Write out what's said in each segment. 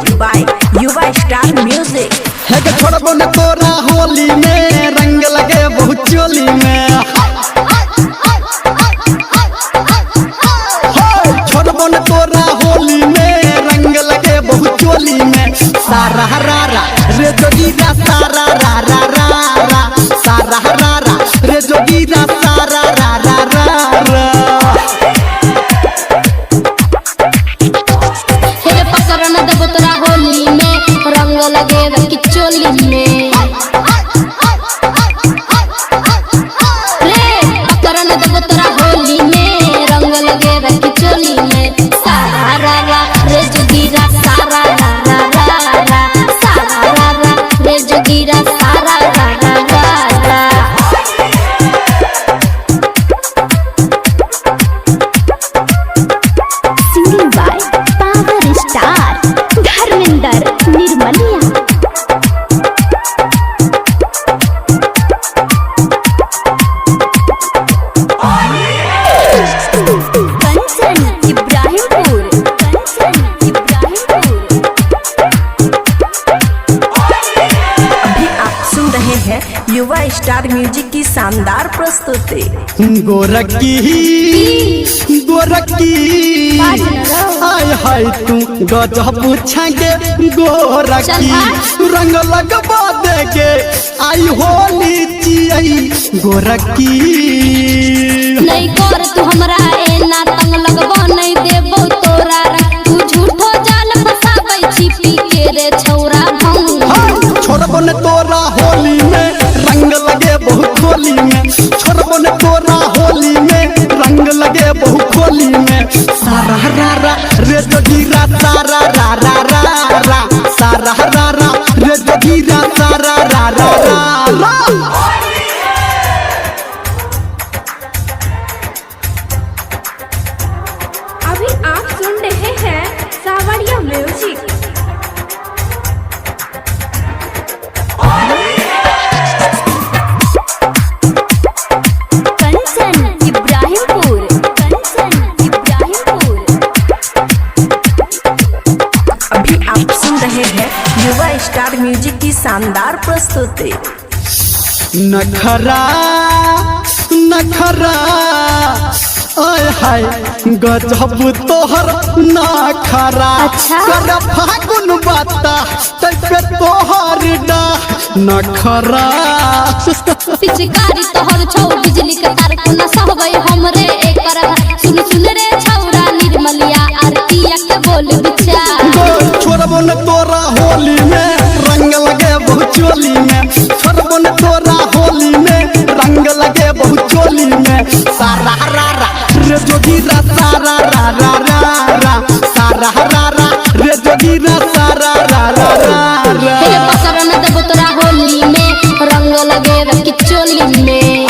Music by युवा star music. है के छोड़बो न तोरा होली में रंग लगे बहुत चोली में। छोड़बो न तोरा होली में रंग लगे बहुत चोली में। सारा रारा रे जोगीरा सारा रारा रारा सारा रारा रे जोगीरा सारा रारा रारा। हे पकड़न देबो तोरा होली में रंग लगे कि चोली में। रे पकड़न देबो तोरा होली में रंग लगे कि चोली में। सारा रारा रे जोगीरा सारा रारा रारा सारा रारा रे जोगीरा सारा रारा रारा। Singing by power star Dharmendra Nirmaliya. Kanchan Ibrahimpur अभी आप सुन रहे हैं युवा स्टार म्यूजिक की शानदार प्रस्तुति। गोरकी गोरकी हाय हाय तू गजब छागे गोरकी रंग लगबा देगे आई होली चियई गोरकी। नहीं कर तू हमरा एना तंग लगबो नहीं देबो तोरा रंग। तू झूठो जाल फसाबै छी पी के रे छौरा भंग। छोड़बो न तोरा होली में रंग लगे बहुत होली में। छोड़बो न तोरा होली में रंग लगे बहुत होली में। सारा रारा रे जोगीरा सारा रारा रारा सारा रारा रे जोगीरा सारा रारा रारा। अभी आप सुन रहे हैं सावरिया म्यूजिक। कंचन इब्राहिमपुर अभी आप सुन रहे हैं युवा स्टार म्यूजिक की शानदार प्रस्तुति। नखरा नखरा आय हाय गजब तोहर नखरा। अच्छा। कर फागुन बाता तै तोहर डा नखरा। पिचकारी तोहर छौ बिजली के तार कोना सहबै हमरे एकर। सुन सुन रे छौरा निर्मलिया आरतिया के बोल विचार। छोड़बो न तोरा होली में रंग लगे बहुत चोली में। छोड़बो न तोरा होली में रंग लगे बहुत चोली में। सारा रारा रे जोगीरा सारा रारा रारा सारा रारा रे जोगीरा सारा रारा रारा। हे पकड़न देबो तोरा होली में रंग लगे कि चोली में।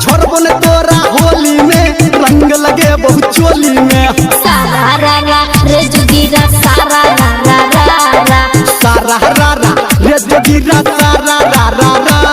छोड़बो न तोरा होली में रंग लगे बहुत चोली में। सारा रारा रे जोगीरा सारा रारा रारा सारा रारा रे जोगीरा सारा रारा रारा।